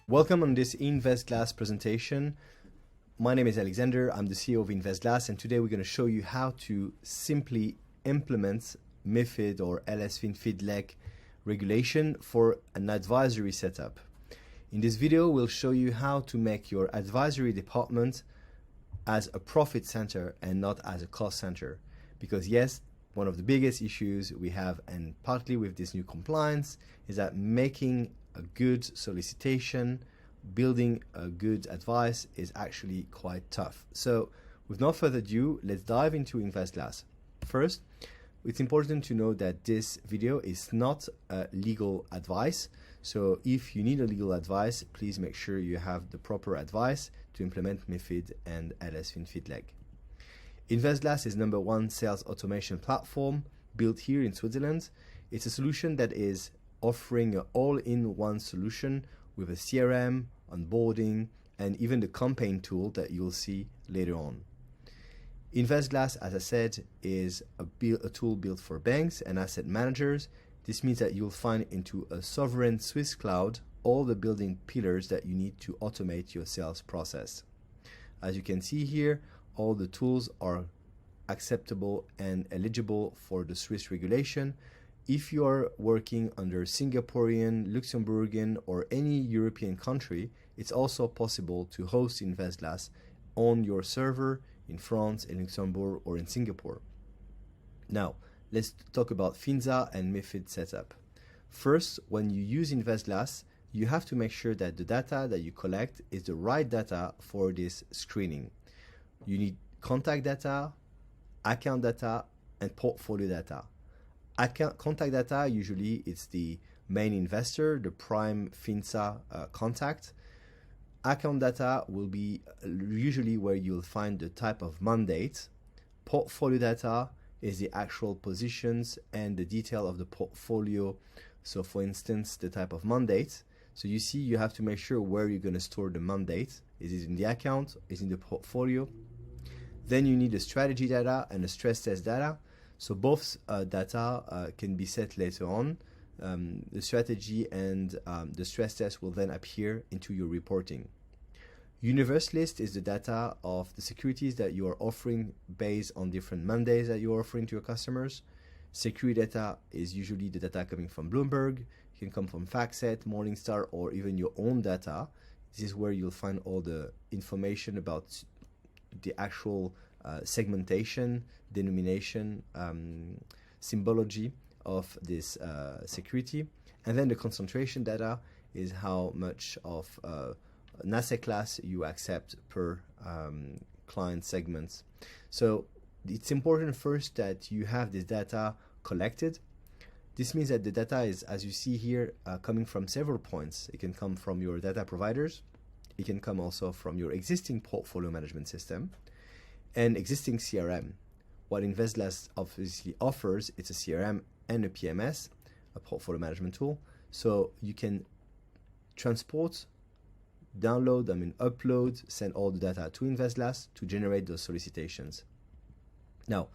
Welcome on this InvestGlass presentation. My name is Alexander, I'm the CEO of InvestGlass, and today we're going to show you how to simply implement MIFID or LS FinFID regulation for an advisory setup. In this video, we'll show you how to make your advisory department as a profit center and not as a cost center. Because yes, one of the biggest issues we have, and partly with this new compliance, is that making a good solicitation, building a good advice is actually quite tough. So with no further ado, let's dive into InvestGlass. First, it's important to know that this video is not legal advice. So if you need a legal advice, please make sure you have the proper advice to implement MIFID and LS FinFID. InvestGlass is #1 sales automation platform built here in Switzerland. It's a solution that is offering an all-in-one solution with a CRM, onboarding, and even the campaign tool that you'll see later on. InvestGlass, as I said, is a tool built for banks and asset managers. This means that you'll find into a sovereign Swiss cloud all the building pillars that you need to automate your sales process. As you can see here, all the tools are acceptable and eligible for the Swiss regulation. If you are working under Singaporean, Luxembourgian, or any European country, it's also possible to host InvestGlass on your server in France, in Luxembourg, or in Singapore. Now, let's talk about FINSA and MIFID setup. First, when you use InvestGlass, you have to make sure that the data that you collect is the right data for this screening. You need contact data, account data, and portfolio data. Contact data, usually it's the main investor, the prime FINSA contact. Account data will be usually where you'll find the type of mandate. Portfolio data is the actual positions and the detail of the portfolio. So for instance, the type of mandate. So you see, you have to make sure where you're going to store the mandate. Is it in the account? Is it in the portfolio? Then you need the strategy data and the stress test data. So both data can be set later on. The strategy and the stress test will then appear into your reporting. Universalist is the data of the securities that you are offering based on different mandates that you're offering to your customers. Security data is usually the data coming from Bloomberg. It can come from FactSet, Morningstar, or even your own data. This is where you'll find all the information about the actual segmentation, denomination, symbology of this security. And then the concentration data is how much of an asset class you accept per client segments. So it's important first that you have this data collected. This means that the data is, as you see here, coming from several points. It can come from your data providers. It can come also from your existing portfolio management system and existing CRM. What InvestGlass obviously offers, it's a CRM and a PMS, a portfolio management tool. So you can transport, download, upload, send all the data to InvestGlass to generate those solicitations. Now,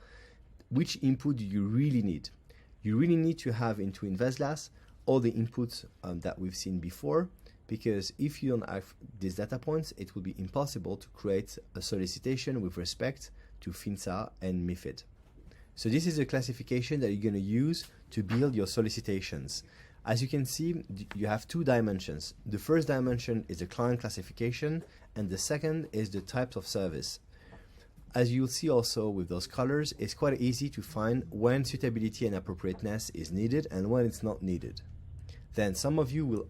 which input do you really need? You really need to have into InvestGlass all the inputs that we've seen before, because if you don't have these data points, it will be impossible to create a solicitation with respect to FINSA and MIFID. So this is a classification that you're going to use to build your solicitations. As you can see, you have two dimensions. The first dimension is the client classification, and the second is the types of service. As you'll see also with those colors, it's quite easy to find when suitability and appropriateness is needed and when it's not needed. Then some of you will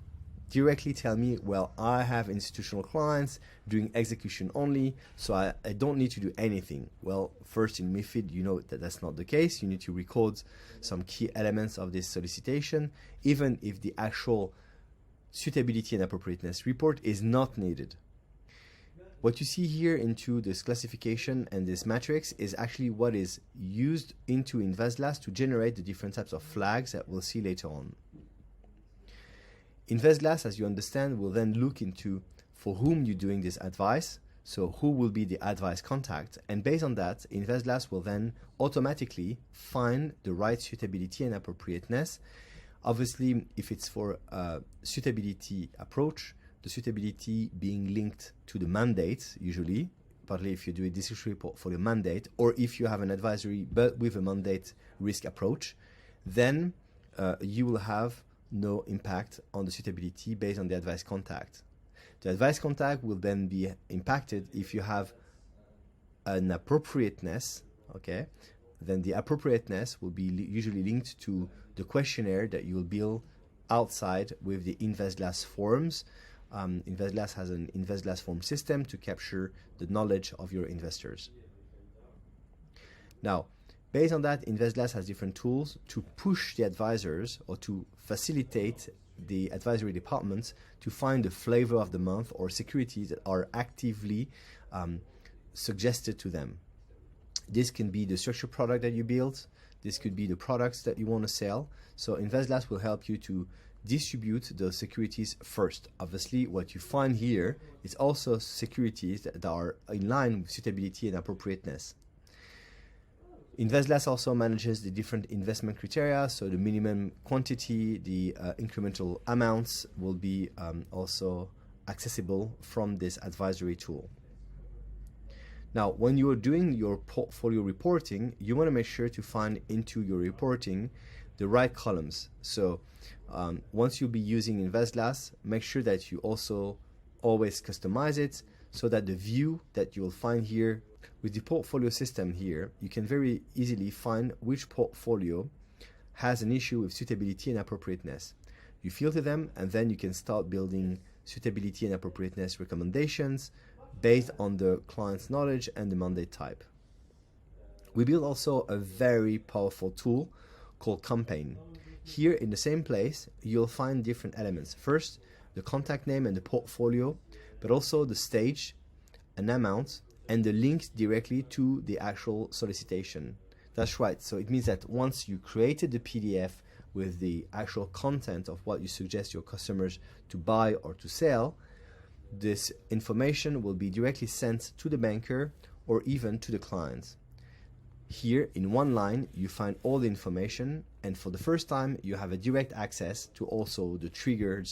directly tell me, well, I have institutional clients doing execution only, so I don't need to do anything. Well, first in MIFID, you know that that's not the case. You need to record some key elements of this solicitation, even if the actual suitability and appropriateness report is not needed. What you see here into this classification and this matrix is actually what is used into InvestGlass to generate the different types of flags that we'll see later on. InvestGlass, as you understand, will then look into for whom you're doing this advice, so who will be the advice contact, and based on that, InvestGlass will then automatically find the right suitability and appropriateness. Obviously, if it's for a suitability approach, the suitability being linked to the mandate, usually, partly if you do a discretionary portfolio mandate, or if you have an advisory but with a mandate risk approach, then you will have no impact on the suitability based on the advice contact. The advice contact will then be impacted if you have an appropriateness, okay? Then the appropriateness will be usually linked to the questionnaire that you will build outside with the InvestGlass forms. InvestGlass has an InvestGlass form system to capture the knowledge of your investors. Now, based on that, InvestGlass has different tools to push the advisors or to facilitate the advisory departments to find the flavor of the month or securities that are actively suggested to them. This can be the structured product that you build. This could be the products that you want to sell. So InvestGlass will help you to distribute those securities first. Obviously, what you find here is also securities that are in line with suitability and appropriateness. InvestGlass also manages the different investment criteria, so the minimum quantity, the incremental amounts will be also accessible from this advisory tool. Now, when you are doing your portfolio reporting, you want to make sure to find into your reporting the right columns. So once you'll be using InvestGlass, make sure that you also always customize it so that the view that you will find here with the portfolio system here, you can very easily find which portfolio has an issue with suitability and appropriateness. You filter them, and then you can start building suitability and appropriateness recommendations based on the client's knowledge and the mandate type. We build also a very powerful tool called Campaign. Here in the same place, you'll find different elements. First, the contact name and the portfolio, but also the stage, an amount, and the links directly to the actual solicitation. That's right. So it means that once you created the PDF with the actual content of what you suggest your customers to buy or to sell, this information will be directly sent to the banker or even to the client. Here in one line, you find all the information, and for the first time, you have a direct access to also the triggered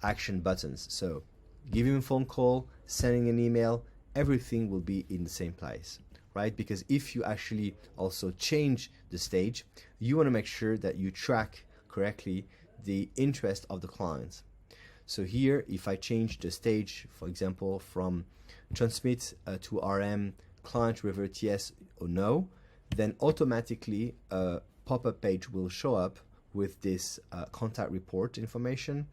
action buttons. So giving a phone call, sending an email, everything will be in the same place, right? Because if you actually also change the stage, you want to make sure that you track correctly the interest of the client. So here, if I change the stage, for example, from transmit to RM, client revert yes or no, then automatically a pop-up page will show up with this contact report information.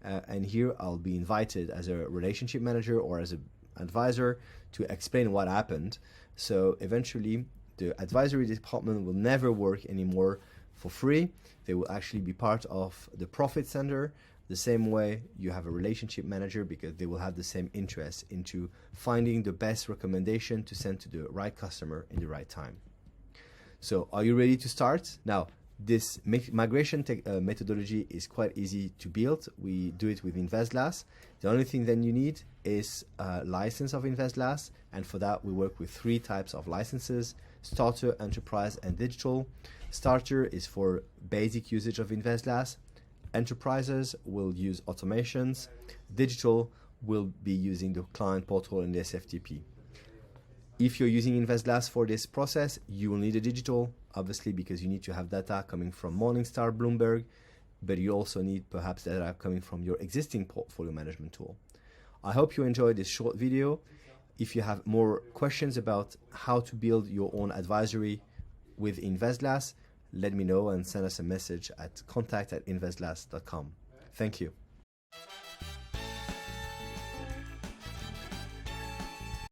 And here I'll be invited as a relationship manager or as an advisor to explain what happened. So eventually the advisory department will never work anymore for free. They will actually be part of the profit center, the same way you have a relationship manager, because they will have the same interest into finding the best recommendation to send to the right customer in the right time. So are you ready to start? Now, this migration methodology is quite easy to build. We do it with InvestGlass. The only thing then you need is a license of InvestGlass, and for that we work with 3 types of licenses: Starter, Enterprise, and Digital. Starter is for basic usage of InvestGlass. Enterprises will use automations. Digital will be using the client portal and the SFTP. If you're using InvestGlass for this process, you will need a digital, obviously, because you need to have data coming from Morningstar, Bloomberg, but you also need perhaps data coming from your existing portfolio management tool. I hope you enjoyed this short video. If you have more questions about how to build your own advisory with InvestGlass, let me know and send us a message at contact@investglass.com. Thank you.